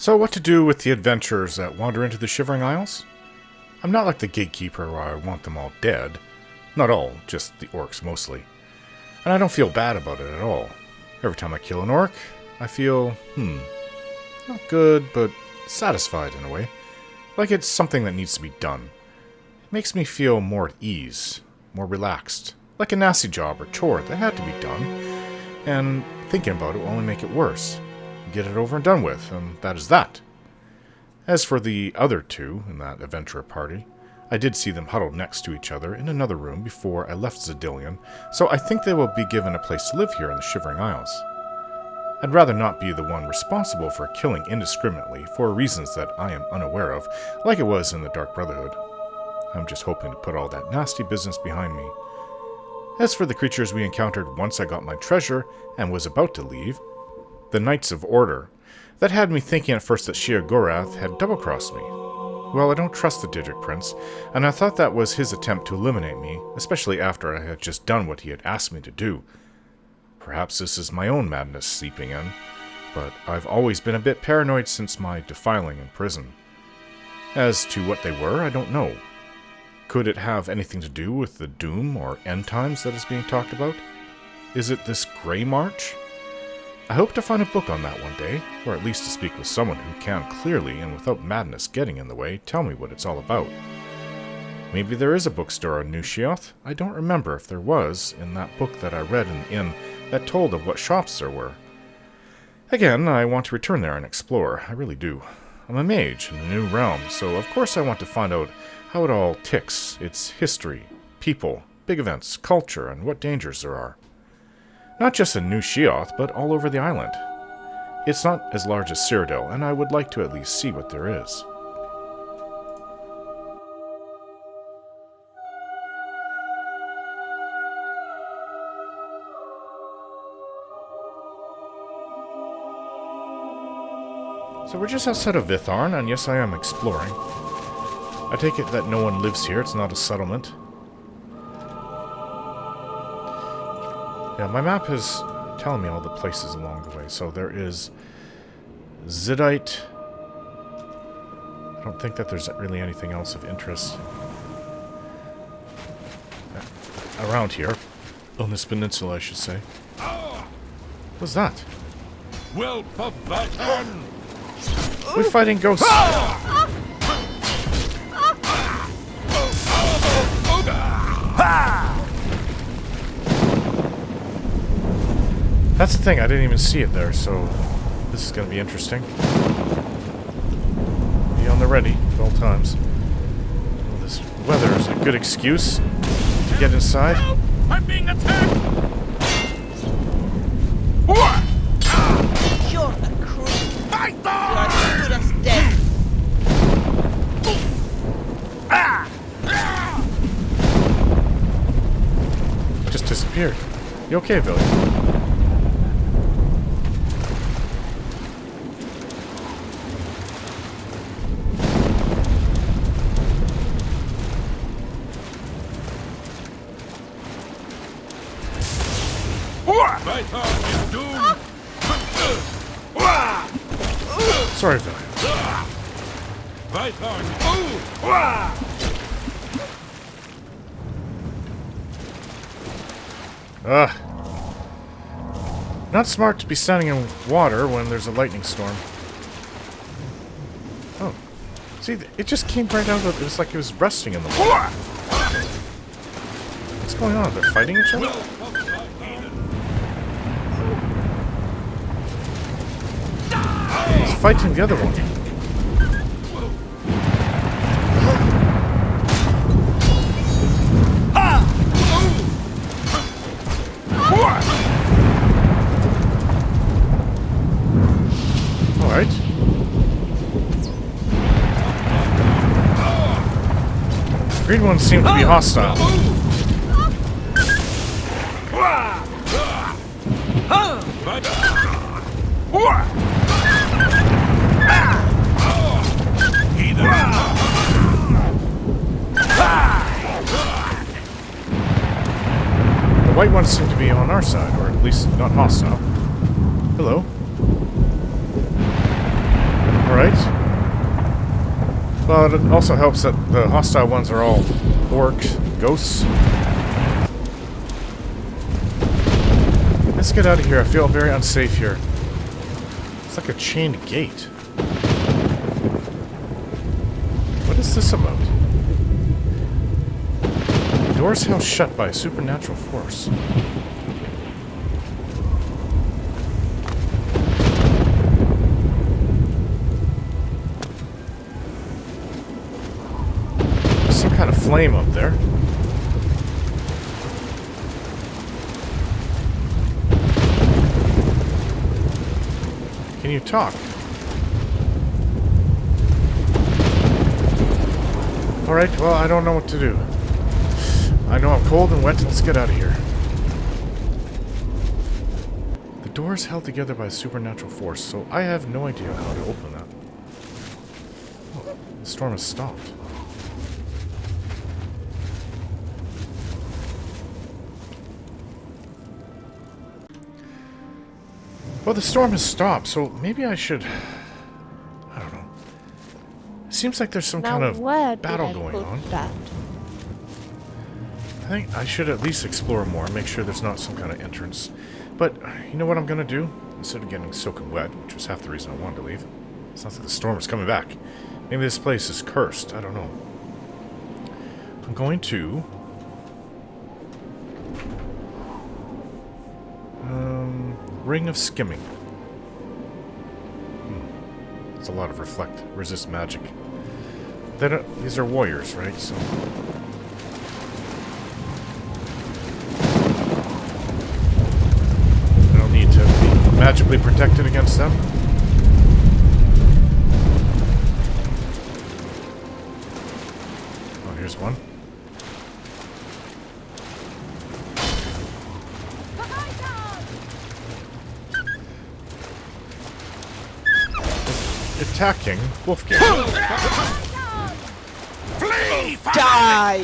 So what to do with the adventurers that wander into the Shivering Isles? I'm not like the gatekeeper where I want them all dead. Not all, just the orcs mostly. And I don't feel bad about it at all. Every time I kill an orc, I feel, not good, but satisfied in a way. Like it's something that needs to be done. It makes me feel more at ease, more relaxed. Like a nasty job or chore that had to be done. And thinking about it will only make it worse. Get it over and done with, and that is that. As for the other two in that adventurer party, I did see them huddled next to each other in another room before I left Zedillion, so I think they will be given a place to live here in the Shivering Isles. I'd rather not be the one responsible for killing indiscriminately for reasons that I am unaware of, like it was in the Dark Brotherhood. I'm just hoping to put all that nasty business behind me. As for the creatures we encountered once I got my treasure and was about to leave, the Knights of Order, that had me thinking at first that Shigoreth had double-crossed me. Well, I don't trust the District Prince, and I thought that was his attempt to eliminate me, especially after I had just done what he had asked me to do. Perhaps this is my own madness seeping in, but I've always been a bit paranoid since my defiling in prison. As to what they were, I don't know. Could it have anything to do with the doom or end times that is being talked about? Is it this Grey March? I hope to find a book on that one day, or at least to speak with someone who can clearly, and without madness getting in the way, tell me what it's all about. Maybe there is a bookstore on New Sheoth. I don't remember if there was in that book that I read in the inn that told of what shops there were. Again, I want to return there and explore. I really do. I'm a mage in a new realm, so of course I want to find out how it all ticks, its history, people, big events, culture, and what dangers there are. Not just in New Sheoth, but all over the island. It's not as large as Cyrodiil, and I would like to at least see what there is. So we're just outside of Vitharn, and yes, I am exploring. I take it that no one lives here, it's not a settlement. Yeah, my map is telling me all the places along the way. So there is Zidite. I don't think that there's really anything else of interest around here. On this peninsula, I should say. What's that? Well, Vython! We're fighting ghosts. That's the thing, I didn't even see it there, so this is going to be interesting. Be on the ready at all times. Well, this weather is a good excuse to get inside. Help! I'm being attacked! You're a creep. Vython! You are as good as dead. Just disappeared. You okay, Billy? Vython is doomed! Sorry, Billy. Vython! Not smart to be standing in water when there's a lightning storm. Oh. See, it just came right out of it. It was like it was resting in the water. What's going on? They're fighting each other? He's fighting the other one. Alright. Green ones seem to be hostile. The white ones seem to be on our side, or at least not hostile. Hello. Or Alright. Well, it also helps that the hostile ones are all orcs, ghosts. Let's get out of here. I feel very unsafe here. It's like a chained gate. What is this about? The door's held shut by a supernatural force. There's some kind of flame up there. Can you talk? Alright, well, I don't know what to do. I know I'm cold and wet. Let's get out of here. The door is held together by a supernatural force, so I have no idea how to open that. Oh, the storm has stopped. Well, the storm has stopped, so maybe I should... I don't know. It seems like there's some kind of battle going on. I think I should at least explore more, make sure there's not some kind of entrance. But, you know what I'm gonna do? Instead of getting soaking wet, which was half the reason I wanted to leave. It sounds like the storm is coming back. Maybe this place is cursed, I don't know. I'm going to... Ring of Skimming. It's a lot of reflect, resist magic. They don't, these are warriors, right? So I don't need to be magically protected against them. Oh, here's one. Attacking Wolfgang. Flee! Die!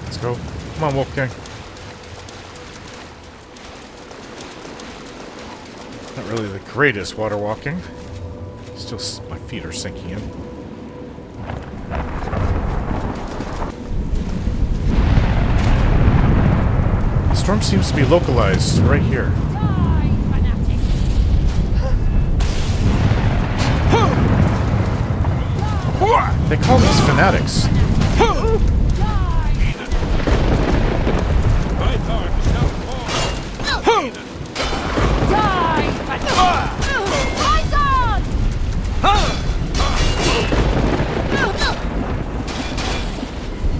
Let's go. Come on, Wolfgang. Not really the greatest water walking. Still, my feet are sinking in. The storm seems to be localized right here. They call these fanatics. Vython is now formed.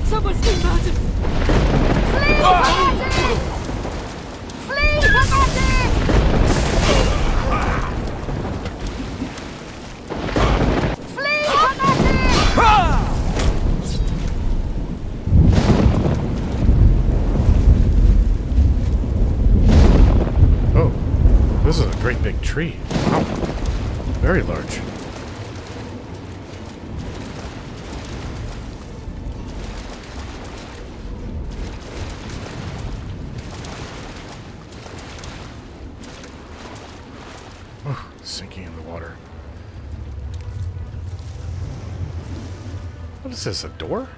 Someone's been murdered! Flee! Flee! Oh, this is a great big tree. Wow. Very large. Oh, sinking in the water. What is this, a door?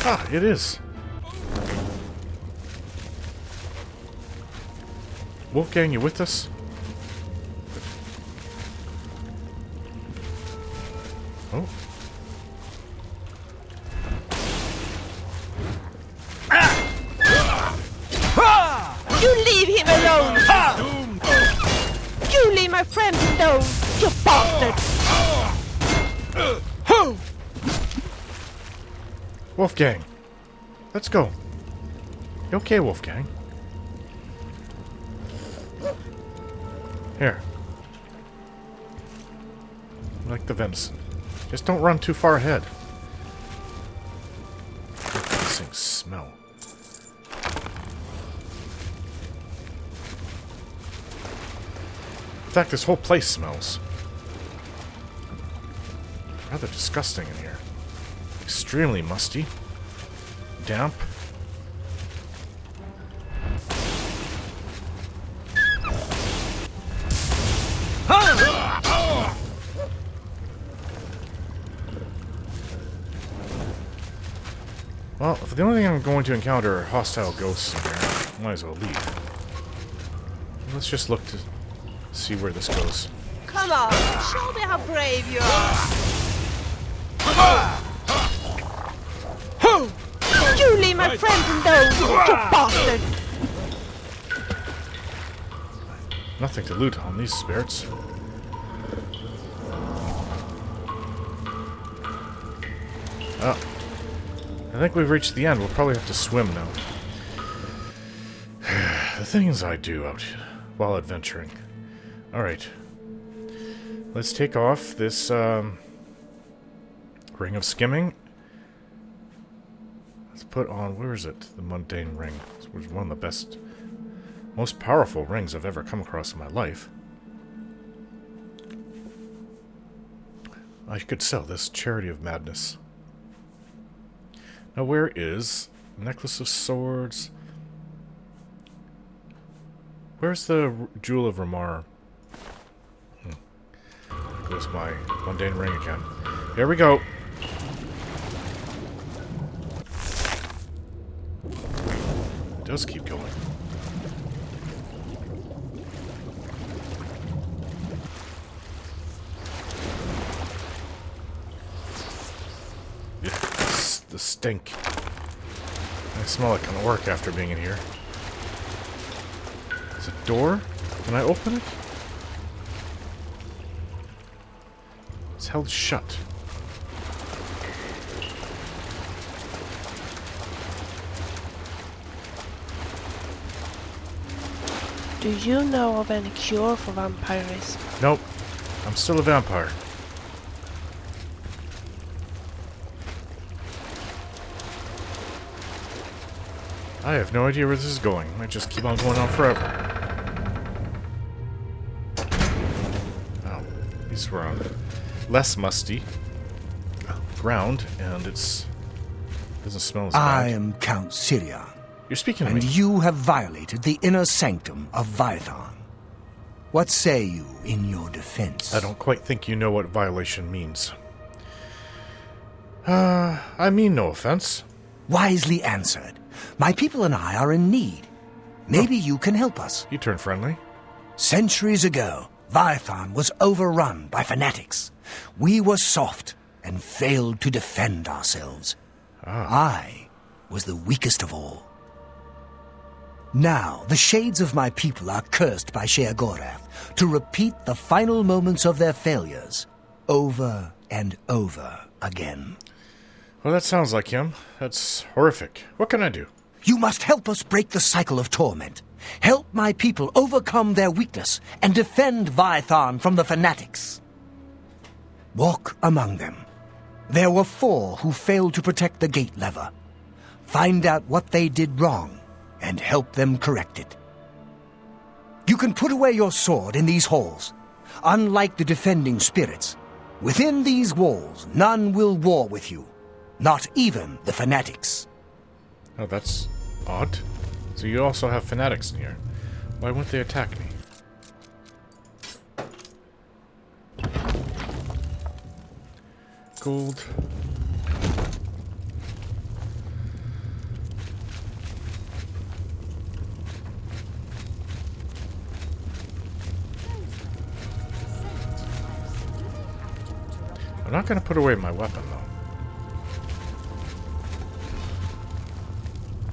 Ah, it is. Wolfgang, you with us? Oh. You leave him alone! You leave my friend alone, you bastard! Wolfgang, let's go. You okay, Wolfgang? Here. I like the venison. Just don't run too far ahead. These things smell. In fact, this whole place smells. Rather disgusting in here. Extremely musty. Damp. Well, if the only thing I'm going to encounter are hostile ghosts in here, might as well leave. Let's just look to see where this goes. Come on, show me how brave you are. You leave my friends alone, you bastard! Nothing to loot on these spirits. Oh. I think we've reached the end. We'll probably have to swim now. The things I do out while adventuring. Alright. Let's take off this ring of skimming. Let's put on, where is it? The mundane ring. This was one of the best, most powerful rings I've ever come across in my life. I could sell this Charity of Madness. Now where is Necklace of Swords? Where's the Jewel of Ramar? There goes my mundane ring again. Here we go. It does keep going. The stink. I smell like an orc after being in here. There's a door? Can I open it? It's held shut. Do you know of any cure for vampirism? Nope. I'm still a vampire. I have no idea where this is going. It might just keep on going on forever. Oh, these were on less musty ground, and it doesn't smell as bad. I am Count Sirion, You're speaking to and me. you have violated the inner sanctum of Vython. What say you in your defense? I don't quite think you know what violation means. I mean no offense. Wisely answered. My people and I are in need. Maybe you can help us. You turn friendly. Centuries ago, Vython was overrun by fanatics. We were soft and failed to defend ourselves. I was the weakest of all. Now, the shades of my people are cursed by Shigoreth to repeat the final moments of their failures over and over again. Well, that sounds like him. That's horrific. What can I do? You must help us break the cycle of torment. Help my people overcome their weakness and defend Vython from the fanatics. Walk among them. There were 4 who failed to protect the gate lever. Find out what they did wrong and help them correct it. You can put away your sword in these halls. Unlike the defending spirits, within these walls none will war with you. Not even the fanatics. Oh, that's odd. So you also have fanatics in here. Why wouldn't they attack me? Gold. I'm not going to put away my weapon, though.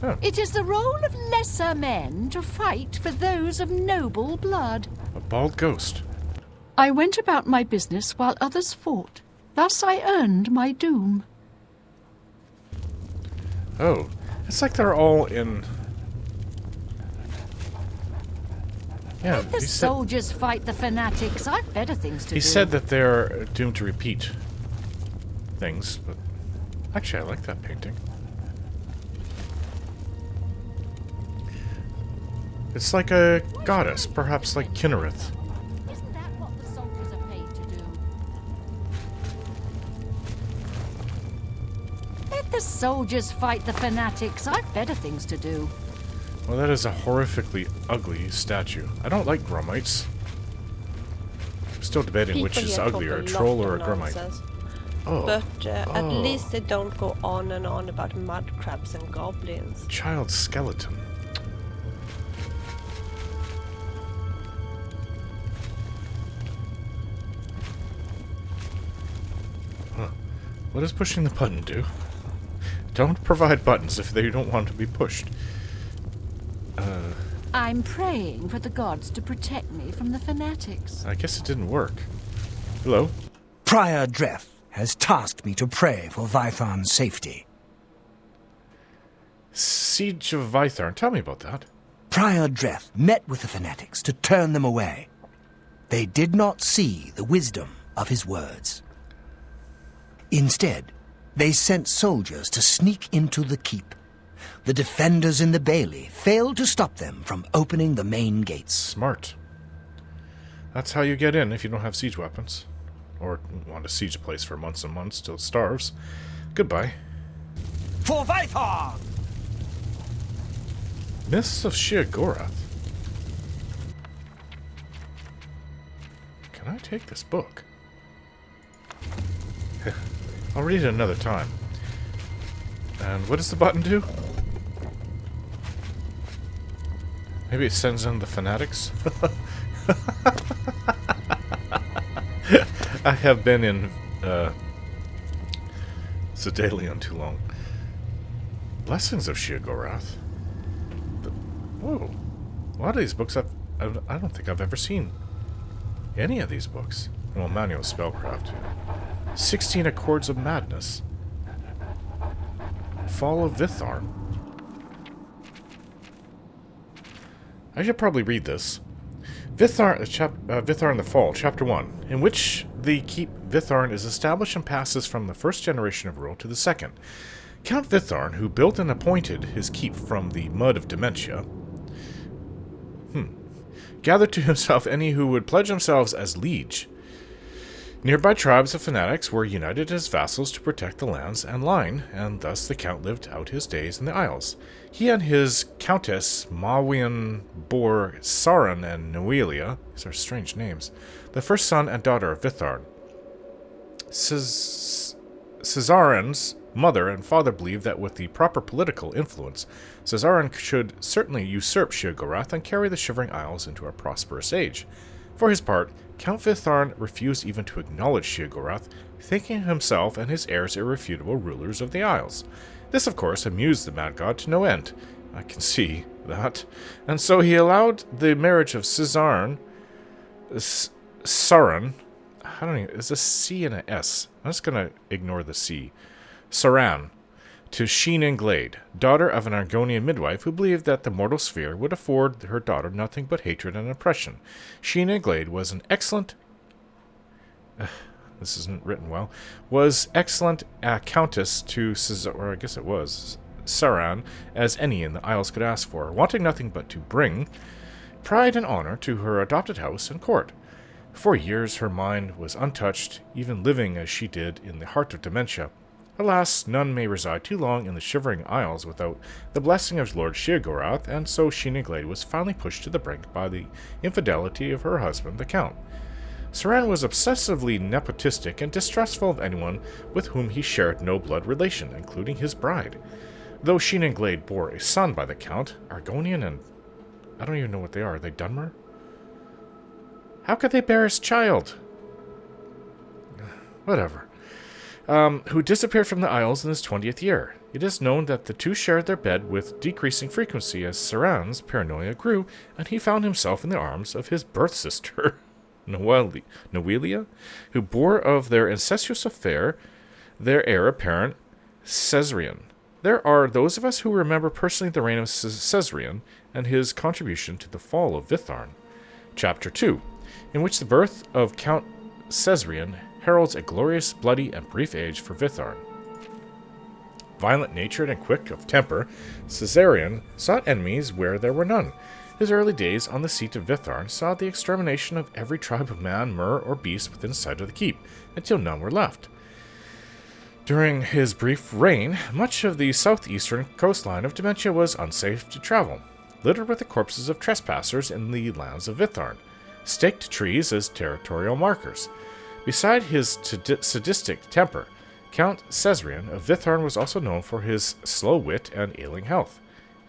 Oh. It is the role of lesser men to fight for those of noble blood. A bald ghost. I went about my business while others fought. Thus I earned my doom. Oh. It's like they're all in... Yeah, Let the soldiers fight the fanatics. I've better things to do. he said that they're doomed to repeat things, but... Actually, I like that painting. It's like a goddess, perhaps like Kinnereth. Isn't that what the soldiers are paid to do? Let the soldiers fight the fanatics. I've better things to do. Well, that is a horrifically ugly statue. I don't like Gromites. Still debating which People is here uglier, a talk troll lot or a of Gromite. nonsense, Oh, But at least they don't go on and on about mud crabs and goblins. child skeleton. Huh. What does pushing the button do? Don't provide buttons if they don't want to be pushed. I'm praying for the gods to protect me from the fanatics. I guess it didn't work. Hello? Prior Dreth has tasked me to pray for Vython's safety. Siege of Vytharn. Tell me about that. Prior Dreth met with the fanatics to turn them away. They did not see the wisdom of his words. Instead, they sent soldiers to sneak into the keep. The defenders in the bailey failed to stop them from opening the main gates. Smart. That's how you get in if you don't have siege weapons. Or want to siege a place for months and months till it starves. Goodbye. For Vython! Myths of Shigoreth. Can I take this book? I'll read it another time. And what does the button do? Maybe it sends in the fanatics? I have been in Zedalion too long. Blessings of Shigoreth. Whoa. A lot of these books I don't think I've ever seen any of these books. Well, Manual Spellcraft. 16 Accords of Madness. Fall of Vitharn. I should probably read this. Vitharn the Fall, Chapter 1, in which the keep Vitharn is established and passes from the first generation of rule to the second. Count Vitharn, who built and appointed his keep from the mud of dementia, gathered to himself any who would pledge themselves as liege. Nearby tribes of fanatics were united as vassals to protect the lands and line, and thus the Count lived out his days in the Isles. He and his Countess Mawian bore Sauron and Noelia, these are strange names, the first son and daughter of Vitharn. Caesaren's mother and father believed that with the proper political influence, Caesaren should certainly usurp Shigoreth and carry the Shivering Isles into a prosperous age. For his part, Count Vitharn refused even to acknowledge Shigoreth, thinking himself and his heirs irrefutable rulers of the Isles. This, of course, amused the mad god to no end. I can see that. And so he allowed the marriage of Sauron, I don't know, is a C and an S. I'm just going to ignore the C. Sauron, to Sheen Glade, daughter of an Argonian midwife who believed that the mortal sphere would afford her daughter nothing but hatred and oppression. Sheen Glade was an excellent... this isn't written well. Was excellent countess to or I guess it was, Sauron, as any in the Isles could ask for, wanting nothing but to bring pride and honor to her adopted house and court. For years her mind was untouched, even living as she did in the heart of dementia. Alas, none may reside too long in the Shivering Isles without the blessing of Lord Shigoreth, and so Sheen Glade was finally pushed to the brink by the infidelity of her husband, the Count. Sauron was obsessively nepotistic and distrustful of anyone with whom he shared no blood relation, including his bride. Though Sheen Glade bore a son by the Count, Argonian and... I don't even know what they are. Are they Dunmer? How could they bear his child? Whatever. Who disappeared from the Isles in his 20th year. It is known that the two shared their bed with decreasing frequency as Sauron's paranoia grew, and he found himself in the arms of his birth sister, Noelia, who bore of their incestuous affair their heir apparent, Caesarion. There are those of us who remember personally the reign of Caesarion and his contribution to the fall of Vitharn. Chapter 2, in which the birth of Count Caesarion heralds a glorious, bloody, and brief age for Vitharn. Violent-natured and quick of temper, Caesarion sought enemies where there were none. His early days on the seat of Vitharn saw the extermination of every tribe of man, mer, or beast within sight of the keep, until none were left. During his brief reign, much of the southeastern coastline of Dementia was unsafe to travel, littered with the corpses of trespassers in the lands of Vitharn. staked trees as territorial markers. Beside his sadistic temper, Count Caesarion of Vitharn was also known for his slow wit and ailing health.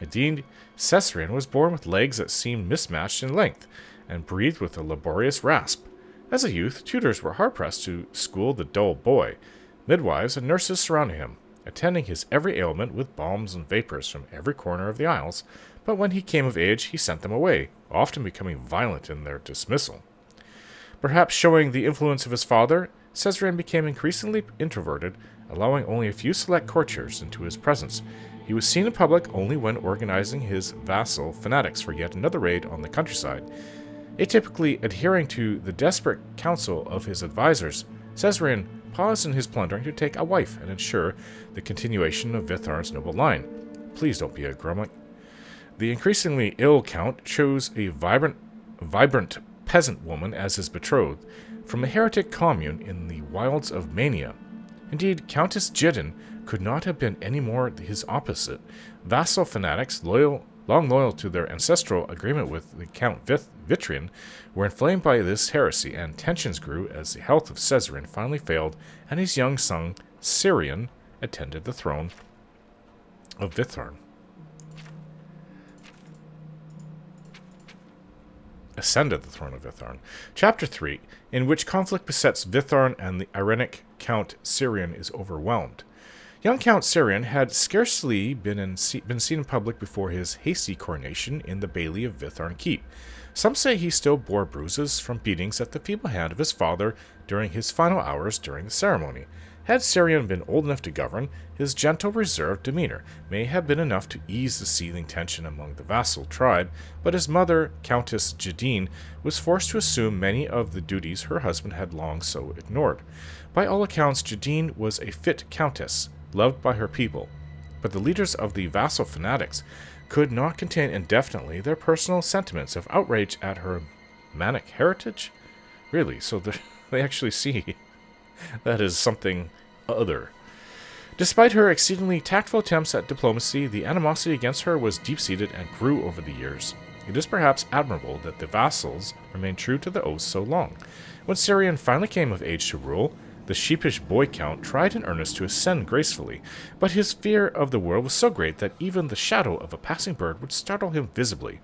Indeed, Caesarion was born with legs that seemed mismatched in length, and breathed with a laborious rasp. As a youth, tutors were hard-pressed to school the dull boy. Midwives and nurses surrounded him, attending his every ailment with balms and vapors from every corner of the Isles, but when he came of age, he sent them away, often becoming violent in their dismissal. Perhaps showing the influence of his father, Caesarion became increasingly introverted, allowing only a few select courtiers into his presence. He was seen in public only when organizing his vassal fanatics for yet another raid on the countryside. Atypically adhering to the desperate counsel of his advisors, Caesarion paused in his plundering to take a wife and ensure the continuation of Vitharn's noble line. Please don't be a Gromite. The increasingly ill count chose a vibrant peasant woman as his betrothed, from a heretic commune in the wilds of Mania. Indeed, Countess Jidin could not have been any more his opposite. Vassal fanatics, long loyal to their ancestral agreement with the Count Vitharn, were inflamed by this heresy, and tensions grew as the health of Caesarion finally failed, and his young son, Cirion, attended the throne of Vitharn. Ascended the throne of Vython. Chapter 3, in which conflict besets Vitharn and the Irenic Count Cirion is overwhelmed. Young Count Cirion had scarcely been seen in public before his hasty coronation in the Bailey of Vitharn Keep. Some say he still bore bruises from beatings at the feeble hand of his father during his final hours during the ceremony. Had Cirion been old enough to govern, his gentle, reserved demeanor may have been enough to ease the seething tension among the vassal tribe, but his mother, Countess Jidin, was forced to assume many of the duties her husband had long so ignored. By all accounts, Jidin was a fit countess, loved by her people, but the leaders of the vassal fanatics could not contain indefinitely their personal sentiments of outrage at her manic heritage? Really, so they actually see that is something other. Despite her exceedingly tactful attempts at diplomacy, the animosity against her was deep-seated and grew over the years. It is perhaps admirable that the vassals remained true to the oath so long. When Cirion finally came of age to rule, the sheepish boy count tried in earnest to ascend gracefully, but his fear of the world was so great that even the shadow of a passing bird would startle him visibly.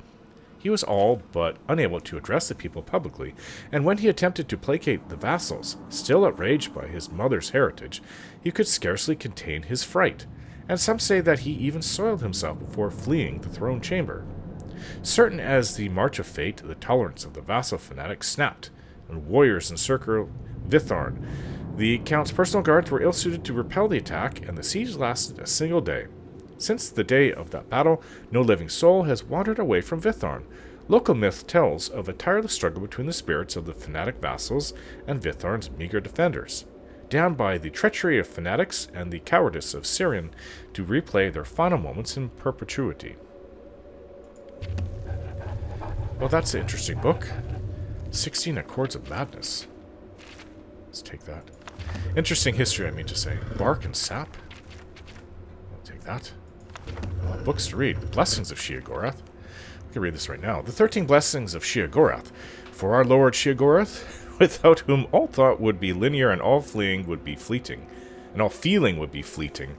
He was all but unable to address the people publicly, and when he attempted to placate the vassals, still outraged by his mother's heritage, he could scarcely contain his fright, and some say that he even soiled himself before fleeing the throne chamber. Certain as the march of fate, the tolerance of the vassal fanatics snapped, and warriors encircled Vitharn. The Count's personal guards were ill-suited to repel the attack, and the siege lasted a single day. Since the day of that battle, no living soul has wandered away from Vitharn. Local myth tells of a tireless struggle between the spirits of the fanatic vassals and Vitharn's meager defenders, damned by the treachery of fanatics and the cowardice of Cirion to replay their final moments in perpetuity. Well, that's an interesting book. 16 Accords of Madness. Let's take that. Interesting history, I mean to say. Bark and sap. I'll take that. Books to read. Blessings of Shigoreth. We can read this right now. The 13 Blessings of Shigoreth. For our Lord Shigoreth, without whom all thought would be linear and all fleeing would be fleeting, and all feeling would be fleeting.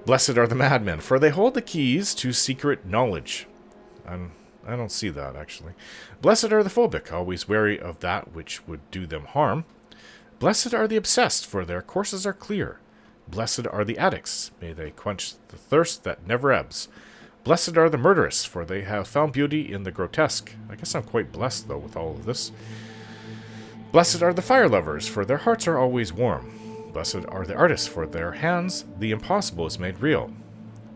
Blessed are the madmen, for they hold the keys to secret knowledge. I don't see that, actually. Blessed are the phobic, always wary of that which would do them harm. Blessed are the obsessed, for their courses are clear. Blessed are the addicts, may they quench the thirst that never ebbs. Blessed are the murderous, for they have found beauty in the grotesque. I guess I'm quite blessed, though, with all of this. Blessed are the fire lovers, for their hearts are always warm. Blessed are the artists, for their hands the impossible is made real.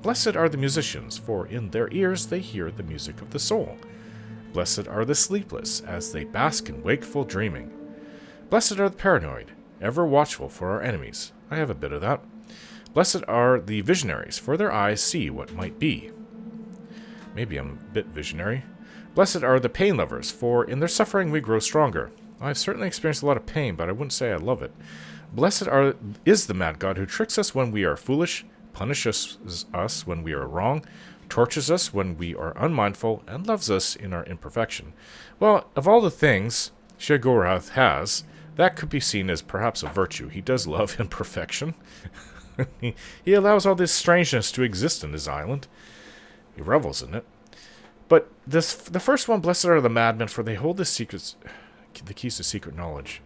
Blessed are the musicians, for in their ears they hear the music of the soul. Blessed are the sleepless, as they bask in wakeful dreaming. Blessed are the paranoid, ever watchful for our enemies. I have a bit of that. Blessed are the visionaries, for their eyes see what might be. Maybe I'm a bit visionary. Blessed are the pain lovers, for in their suffering we grow stronger. I've certainly experienced a lot of pain, but I wouldn't say I love it. Blessed is the mad god who tricks us when we are foolish, punishes us when we are wrong, tortures us when we are unmindful, and loves us in our imperfection. Well, of all the things Shigoreth has, that could be seen as perhaps a virtue. He does love imperfection. He allows all this strangeness to exist in his island. He revels in it. But the first one, blessed are the madmen, for they hold the keys to secret knowledge.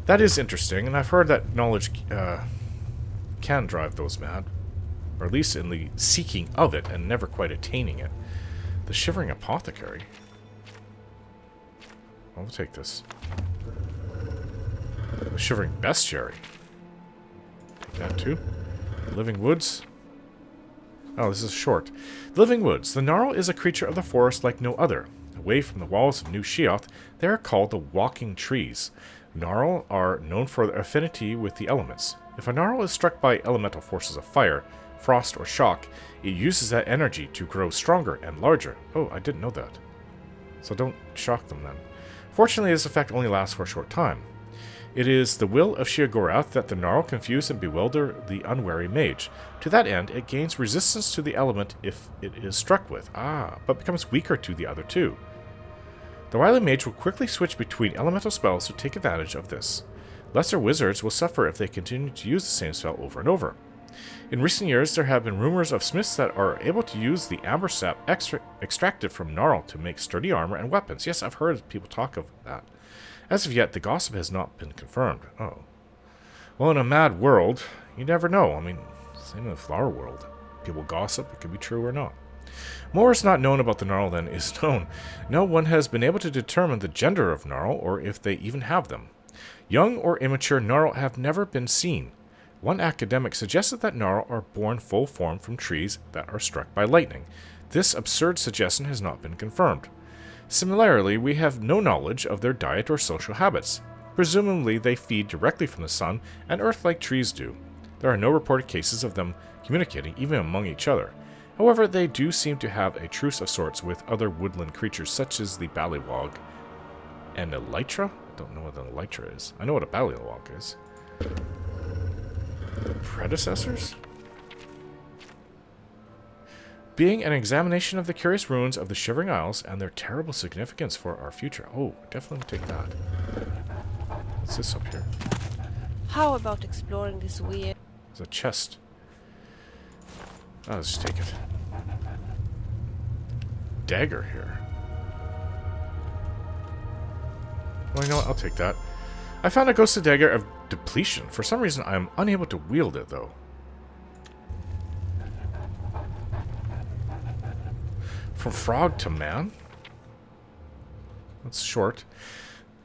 That is interesting, and I've heard that knowledge can drive those mad, or at least in the seeking of it and never quite attaining it. The Shivering Apothecary. I'll take this. The Shivering Bestiary. Take that too. Living Woods. Oh, this is short. The Living Woods. The Gnarl is a creature of the forest like no other. Away from the walls of New Sheoth, they are called the Walking Trees. Gnarl are known for their affinity with the elements. If a Gnarl is struck by elemental forces of fire, frost, or shock, it uses that energy to grow stronger and larger. Oh, I didn't know that. So don't shock them then. Fortunately, this effect only lasts for a short time. It is the will of Shigoreth that the Gnarl confuse and bewilder the unwary mage. To that end, it gains resistance to the element if it is struck with. But becomes weaker to the other two. The wily mage will quickly switch between elemental spells to take advantage of this. Lesser wizards will suffer if they continue to use the same spell over and over. In recent years, there have been rumors of smiths that are able to use the amber sap extracted from Gnarl to make sturdy armor and weapons. Yes, I've heard people talk of that. As of yet, the gossip has not been confirmed. Oh. Well, in a mad world, you never know. I mean, same in the flower world. People gossip, it could be true or not. More is not known about the Gnarl than is known. No one has been able to determine the gender of Gnarl, or if they even have them. Young or immature Gnarl have never been seen. One academic suggested that Gnarl are born full form from trees that are struck by lightning. This absurd suggestion has not been confirmed. Similarly, we have no knowledge of their diet or social habits. Presumably, they feed directly from the sun, and earth like trees do. There are no reported cases of them communicating, even among each other. However, they do seem to have a truce of sorts with other woodland creatures, such as the ballywog and elytra. I don't know what an elytra is. I know what a ballywog is. Predecessors? Being an examination of the curious ruins of the Shivering Isles and their terrible significance for our future. Oh, definitely take that. What's this up here? How about exploring this weird... There's a chest. Oh, let's just take it. Dagger here. Well, you know what? I'll take that. I found a ghostly dagger of depletion. For some reason, I am unable to wield it, though. From frog to man? That's short.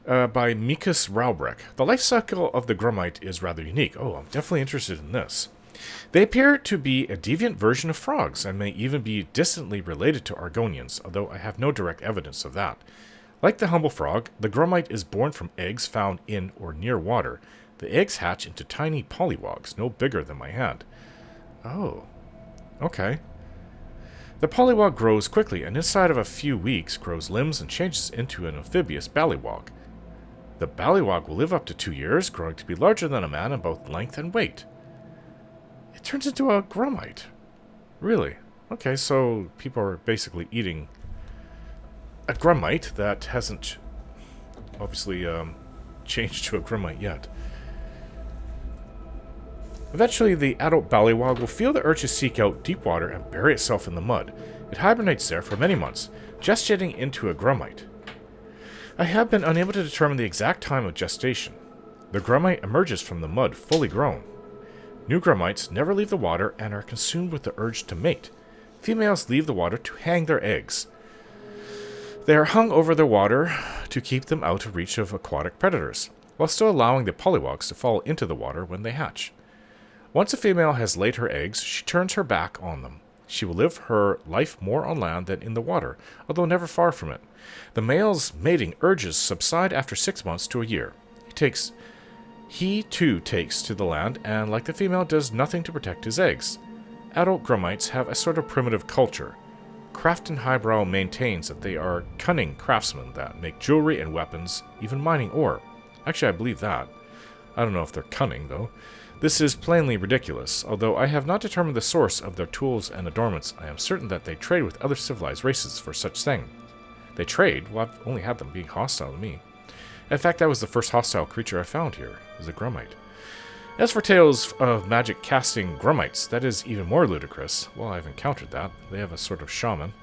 By Mikas Raubrek. The life cycle of the Gromite is rather unique. Oh, I'm definitely interested in this. They appear to be a deviant version of frogs, and may even be distantly related to Argonians, although I have no direct evidence of that. Like the humble frog, the Gromite is born from eggs found in or near water. The eggs hatch into tiny polywogs, no bigger than my hand. Oh, okay. The polywog grows quickly, and inside of a few weeks grows limbs and changes into an amphibious ballywog. The ballywog will live up to 2 years, growing to be larger than a man in both length and weight. It turns into a Gromite. Really? Okay, so people are basically eating a Gromite that hasn't obviously changed to a Gromite yet. Eventually, the adult ballywog will feel the urge to seek out deep water and bury itself in the mud. It hibernates there for many months, gestating into a Gromite. I have been unable to determine the exact time of gestation. The Gromite emerges from the mud fully grown. New Gromites never leave the water and are consumed with the urge to mate. Females leave the water to hang their eggs. They are hung over the water to keep them out of reach of aquatic predators, while still allowing the polywogs to fall into the water when they hatch. Once a female has laid her eggs, she turns her back on them. She will live her life more on land than in the water, although never far from it. The male's mating urges subside after 6 months to a year. He too takes to the land, and like the female, does nothing to protect his eggs. Adult Gromites have a sort of primitive culture. Crafton Highbrow maintains that they are cunning craftsmen that make jewelry and weapons, even mining ore. Actually, I believe that. I don't know if they're cunning, though. This is plainly ridiculous. Although I have not determined the source of their tools and adornments, I am certain that they trade with other civilized races for such thing. They trade? Well, I've only had them being hostile to me. In fact, that was the first hostile creature I found here, was a Gromite. As for tales of magic casting Gromites, that is even more ludicrous. Well, I've encountered that. They have a sort of shaman.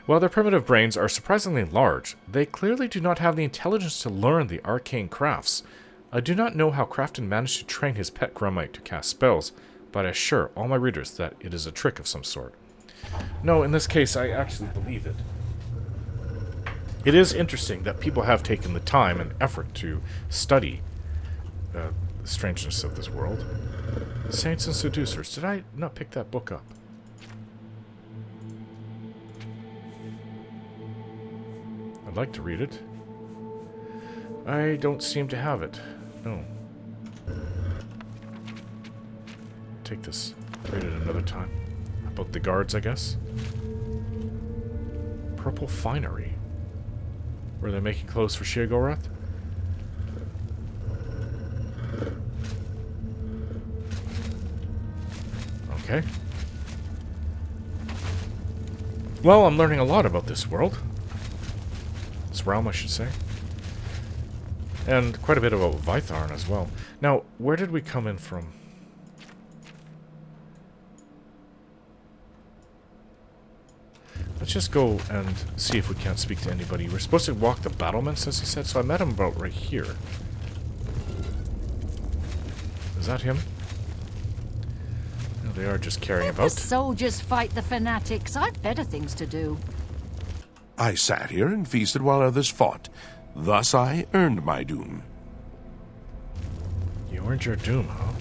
While their primitive brains are surprisingly large, they clearly do not have the intelligence to learn the arcane crafts. I do not know how Crafton managed to train his pet Gromite to cast spells, but I assure all my readers that it is a trick of some sort. No, in this case, I actually believe it. It is interesting that people have taken the time and effort to study the strangeness of this world. Saints and Seducers. Did I not pick that book up? I'd like to read it. I don't seem to have it. No. Take this. Read it another time. About the guards, I guess. Purple finery. Were they making clothes for Shigoreth? Okay. Well, I'm learning a lot about this world. This realm, I should say. And quite a bit about Vytharn as well. Now, where did we come in from? Let's just go and see if we can't speak to anybody. We're supposed to walk the battlements, as he said, so I met him about right here. Is that him? No, they are just carrying Let about. the soldiers fight the fanatics. I've better things to do. I sat here and feasted while others fought. Thus I earned my doom. You earned your doom, huh?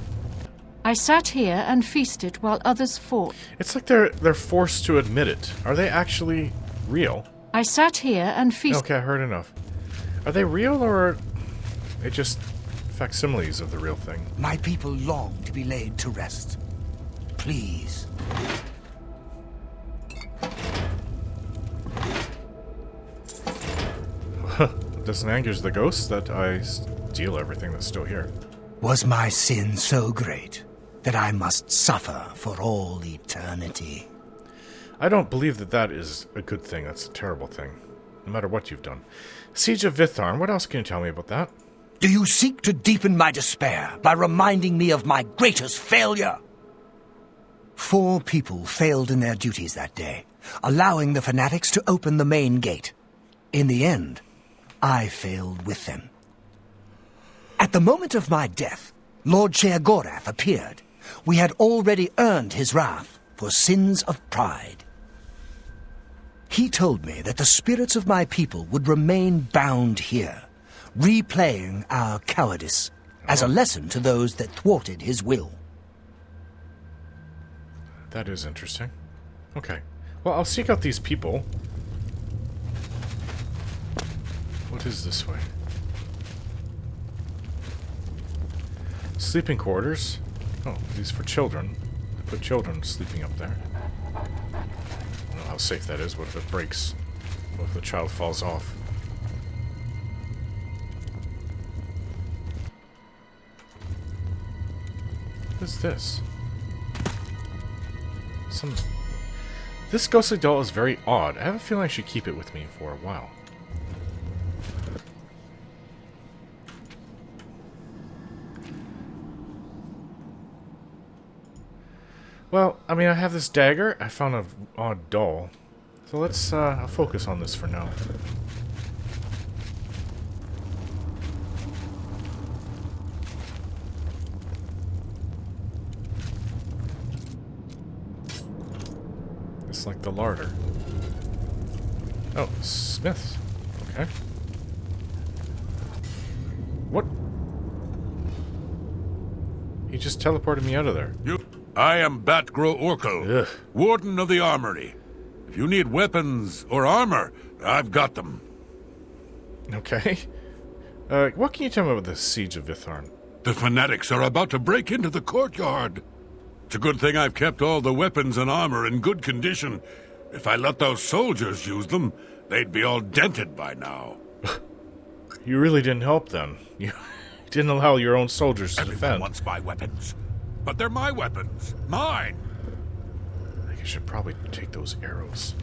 I sat here and feasted while others fought. It's like they're forced to admit it. Are they actually real? I sat here and feasted. Okay, I heard enough. Are they real, or are they just facsimiles of the real thing? My people long to be laid to rest. Please. Doesn't anger the ghosts that I steal everything that's still here. Was my sin so great that I must suffer for all eternity? I don't believe that that is a good thing. That's a terrible thing, no matter what you've done. Siege of Vitharn, what else can you tell me about that? Do you seek to deepen my despair by reminding me of my greatest failure? 4 people failed in their duties that day, allowing the fanatics to open the main gate. In the end, I failed with them. At the moment of my death, Lord Shigoreth appeared. We had already earned his wrath for sins of pride. He told me that the spirits of my people would remain bound here, replaying our cowardice as a lesson to those that thwarted his will. That is interesting. Okay. Well, I'll seek out these people. What is this way? Sleeping quarters. Oh, these for children. They put children sleeping up there. I don't know how safe that is. What if it breaks? What if the child falls off? What is this? This ghostly doll is very odd. I have a feeling I should keep it with me for a while. Well, I mean, I have this dagger. I found an odd doll. So let's I'll focus on this for now. It's like the larder. Oh, Smith. Okay. What? He just teleported me out of there. I am Batgro Orko, Ugh. Warden of the Armory. If you need weapons or armor, I've got them. Okay. What can you tell me about the Siege of Vitharn? The fanatics are about to break into the courtyard. It's a good thing I've kept all the weapons and armor in good condition. If I let those soldiers use them, they'd be all dented by now. You really didn't help then. You didn't allow your own soldiers to Everyone defend. wants my weapons. But they're my weapons. Mine! I think I should probably take those arrows.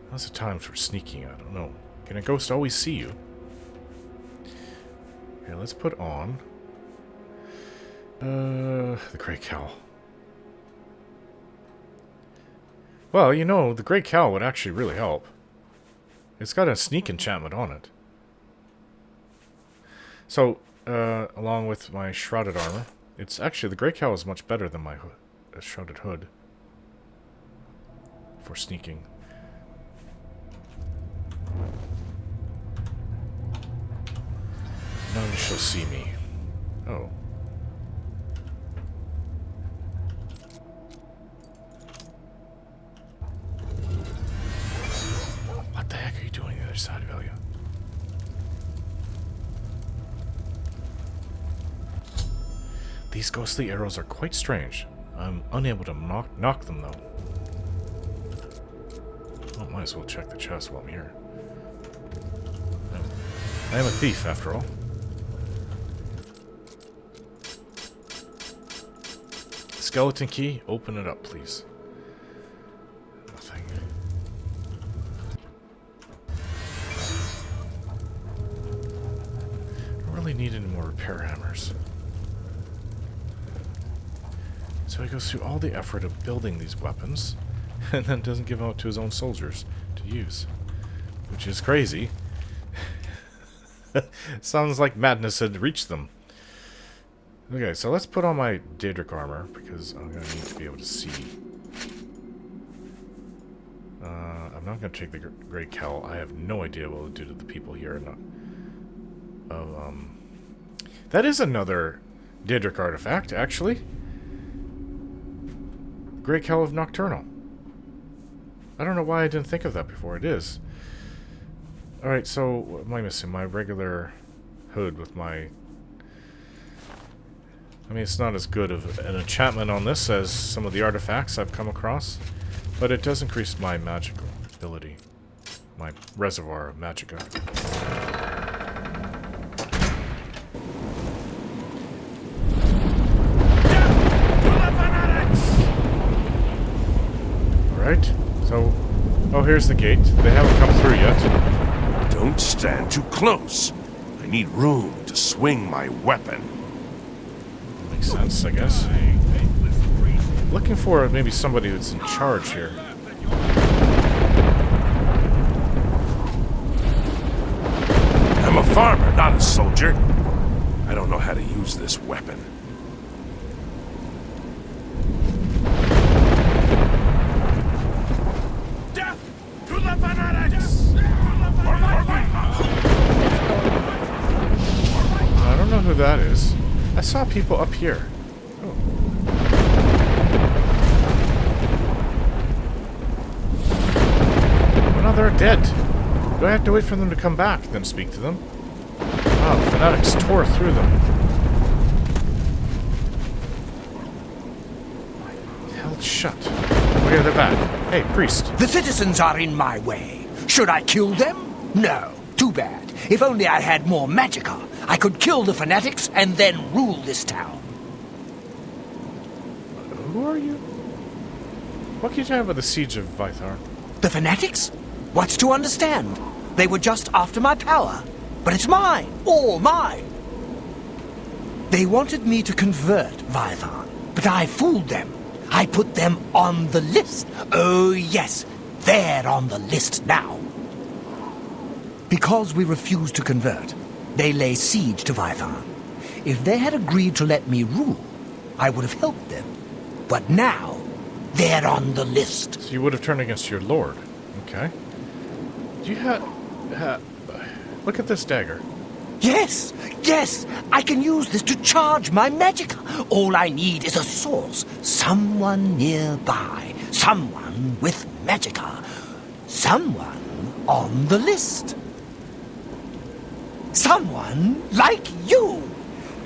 How's the time for sneaking? I don't know. Can a ghost always see you? Okay, let's put on the Grey Cowl. Well, you know, the Grey Cowl would actually really help. It's got a sneak enchantment on it. So, along with my shrouded armor, it's actually, the Grey Cowl is much better than my shrouded hood for sneaking. None shall see me. Oh. What the heck are you doing on the other side, Velia? These ghostly arrows are quite strange. I'm unable to knock them, though. Oh, might as well check the chest while I'm here. I am a thief, after all. Skeleton key, open it up, please. Nothing. Don't really need any more repair hammers. So he goes through all the effort of building these weapons, and then doesn't give them out to his own soldiers to use. Which is crazy. Sounds like madness had reached them. Okay, so let's put on my Daedric armor, because I'm going to need to be able to see. I'm not going to take the Grey Cowl. I have no idea what it'll do to the people here. That is another Daedric artifact, actually. Grey Cowl of Nocturnal. I don't know why I didn't think of that before. It is. Alright, so what am I missing? My regular hood with my... I mean, it's not as good of an enchantment on this as some of the artifacts I've come across, but it does increase my magical ability. My reservoir of magicka. Alright, so... Oh, here's the gate. They haven't come through yet. Don't stand too close. I need room to swing my weapon. Makes sense, I guess. Looking for maybe somebody who's in charge here. I'm a farmer, not a soldier. I don't know how to use this weapon. Death to the fanatics! I don't know who that is. I saw people up here. Oh. Oh no, they're dead. Do I have to wait for them to come back, then speak to them? Oh, the fanatics tore through them. Held shut. Okay, they're back. Hey, priest. The citizens are in my way. Should I kill them? No. Too bad. If only I had more magicka, I could kill the fanatics and then rule this town. Who are you? What can you tell me about the siege of Vython? The fanatics? What's to understand? They were just after my power. But it's mine. All mine. They wanted me to convert Vython, but I fooled them. I put them on the list. Oh, yes. They're on the list now. Because we refused to convert, they lay siege to Vython. If they had agreed to let me rule, I would have helped them. But now, they're on the list. So you would have turned against your lord. Okay. Do you have... look at this dagger. Yes, yes, I can use this to charge my magic. All I need is a source. Someone nearby. Someone with magicka. Someone on the list. Someone like you.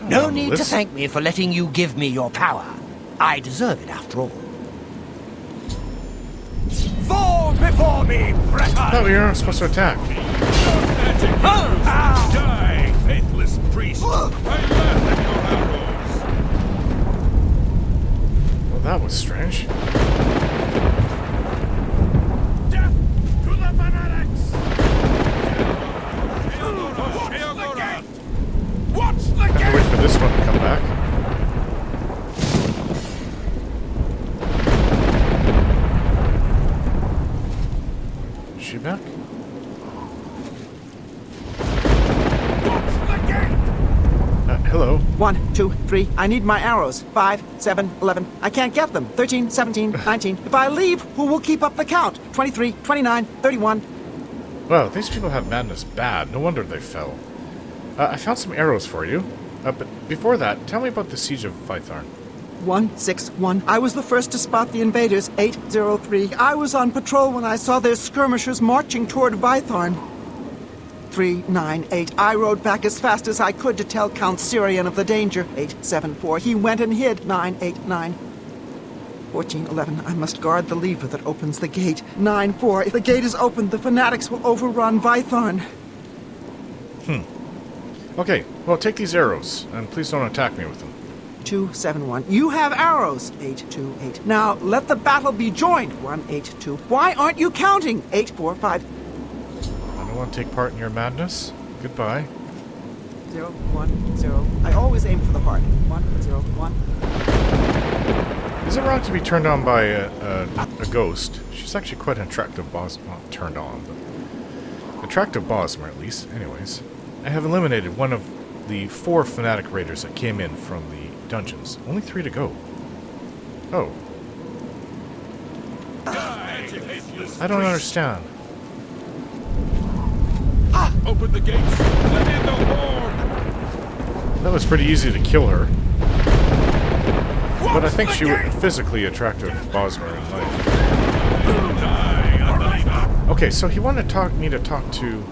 No need to thank me for letting you give me your power. I deserve it after all. Fall before me, Breton! No, you're not supposed to attack. Die! Well, that was strange. Death to the fanatics! Watch the I have to wait for this one to come back. Is she back? Hello. 1, 2, 3. I need my arrows. 5, 7, 11. I can't get them. 13, 17, 19. If I leave, who will keep up the count? 23, 29, 31. Well, these people have madness bad. No wonder they fell. I found some arrows for you. But before that, tell me about the siege of Vytharn. 161. I was the first to spot the invaders. 803. I was on patrol when I saw their skirmishers marching toward Vython. 398. I rode back as fast as I could to tell Count Syrian of the danger. 874. He went and hid. 989. 1411. I must guard the lever that opens the gate. 94. If the gate is opened, the fanatics will overrun Vython. Okay, well, take these arrows, and please don't attack me with them. 271. You have arrows. 828. Now let the battle be joined. 182. Why aren't you counting? 845. I don't want to take part in your madness. Goodbye. 0, 1, 0. I always aim for the heart. 1, 0, 1. Is it wrong to be turned on by a ghost? She's actually quite an attractive boss. Not turned on, but attractive bosmer at least. Anyways, I have eliminated one of the 4 fanatic raiders that came in from the dungeons. Only 3 to go. Oh. I don't understand. Open the gates! Let in the horde! That was pretty easy to kill her. But I think she was a physically attractive bosmer in life. Okay, so he wanted me to talk to...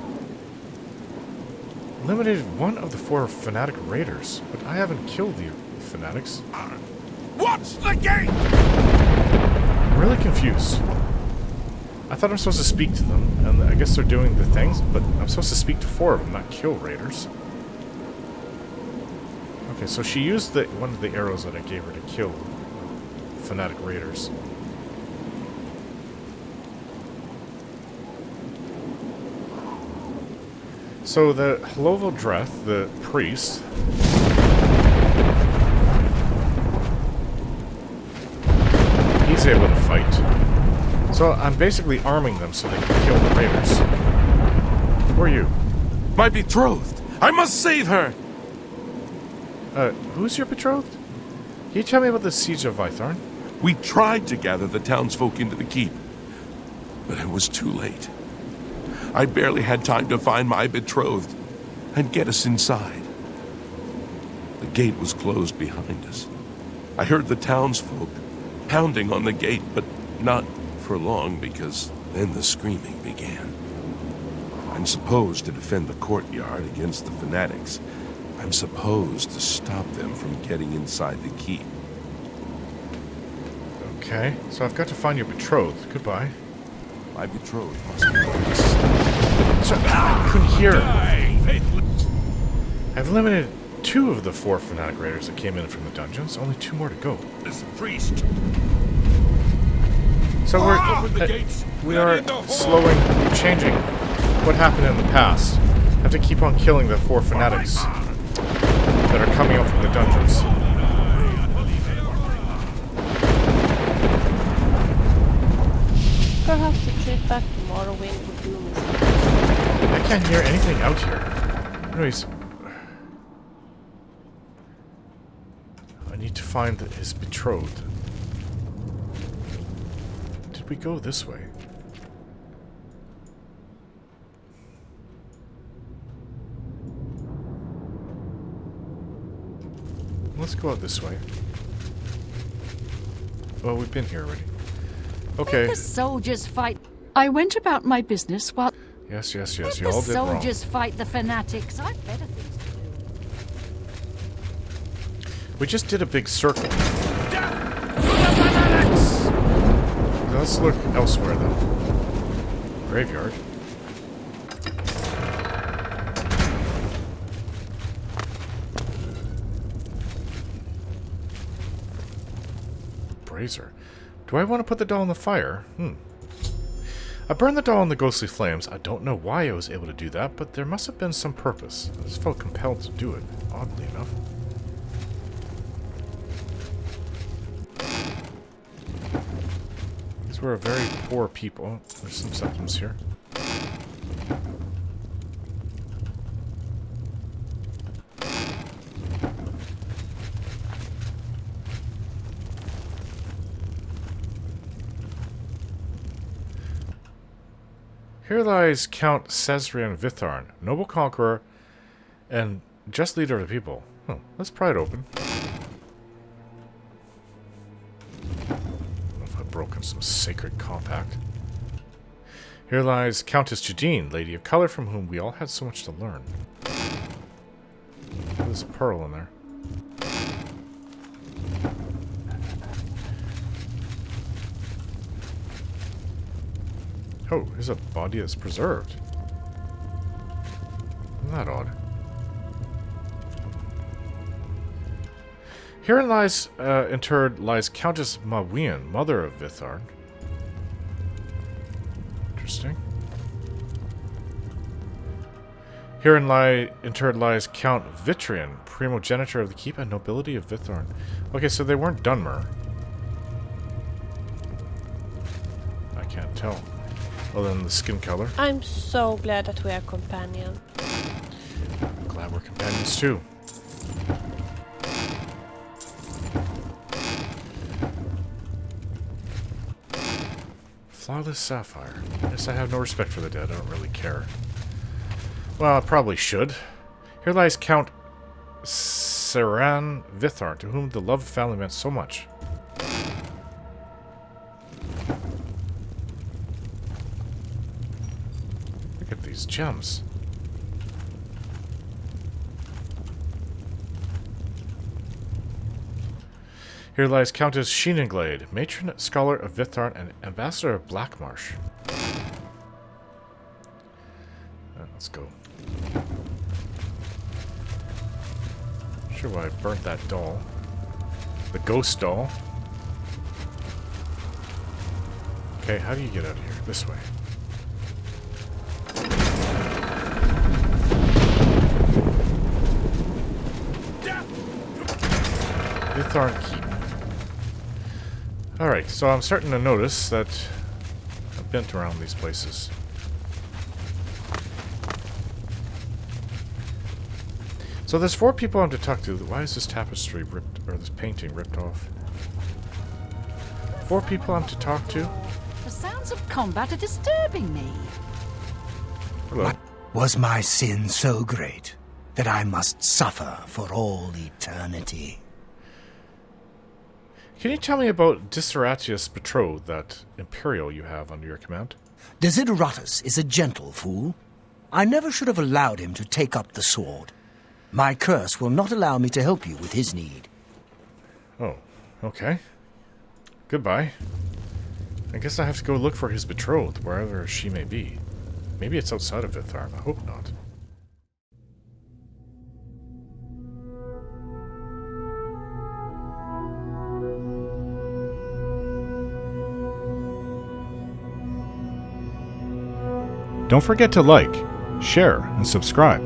Eliminated one of the 4 fanatic raiders, but I haven't killed the fanatics. Watch the gate! I'm really confused. I thought I'm supposed to speak to them, and I guess they're doing the things, but I'm supposed to speak to 4 of them, not kill raiders. Okay, so she used one of the arrows that I gave her to kill fanatic raiders. So the Hlovodreth, the priest, he's able to fight. So I'm basically arming them so they can kill the raiders. Who are you? My betrothed! I must save her! Who's your betrothed? Can you tell me about the siege of Vytharn? We tried to gather the townsfolk into the keep, but it was too late. I barely had time to find my betrothed and get us inside. The gate was closed behind us. I heard the townsfolk pounding on the gate, but not for long, because then the screaming began. I'm supposed to defend the courtyard against the fanatics. I'm supposed to stop them from getting inside the keep. Okay, so I've got to find your betrothed. Goodbye. My betrothed must be released. So, I couldn't hear. I've eliminated 2 of the 4 fanatic raiders that came in from the dungeons. Only 2 more to go. This priest. So we are slowing, changing what happened in the past. I have to keep on killing the 4 fanatics that are coming up from the dungeons. Perhaps a trip back to Morrowind would do me some. I can't hear anything out here. Anyways, I need to find his betrothed. Did we go this way? Let's go out this way. Well, we've been here already. Okay. The soldiers fight. I went about my business while... Yes, yes, yes. Let You all the did wrong. soldiers fight the fanatics. I've better things to do. We just did a big circle. Let's look elsewhere, though. Graveyard. razor. Do I want to put the doll in the fire? I burned the doll in the ghostly flames. I don't know why I was able to do that, but there must have been some purpose. I just felt compelled to do it, oddly enough. These were very poor people. Oh, there's some symptoms here. Here lies Count Cesarian Vitharn, noble conqueror and just leader of the people. Oh, let's pry it open. I don't know if I've broken some sacred compact. Here lies Countess Jadine, lady of color from whom we all had so much to learn. There's a pearl in there. Oh, here's a body that's preserved. Isn't that odd? Herein lies, interred lies Countess Mawian, mother of Vitharn. Interesting. Herein interred lies Count Vitrian, primogeniture of the keep and nobility of Vitharn. Okay, so they weren't Dunmer. I can't tell. Other than the skin color. I'm so glad that we are companions. I'm glad we're companions too. Flawless sapphire. Yes, I have no respect for the dead. I don't really care. Well, I probably should. Here lies Count Saran Vitharn, to whom the love of family meant so much. Look at these gems. Here lies Countess Sheenenglade, matron, scholar of Vitharn, and ambassador of Blackmarsh. Let's go. Not sure why I burnt that doll. The ghost doll. Okay, how do you get out of here? This way. Vitharn Keep. Alright, so I'm starting to notice that I've been around these places. So there's 4 people I'm to talk to. Why is this tapestry ripped, or this painting ripped off? 4 people I'm to talk to? The sounds of combat are disturbing me. Hello. What was my sin so great that I must suffer for all eternity? Can you tell me about Diseratius' betrothed, that Imperial you have under your command? Desideratus is a gentle fool. I never should have allowed him to take up the sword. My curse will not allow me to help you with his need. Oh, okay. Goodbye. I guess I have to go look for his betrothed, wherever she may be. Maybe it's outside of Vitharn. I hope not. Don't forget to like, share, and subscribe.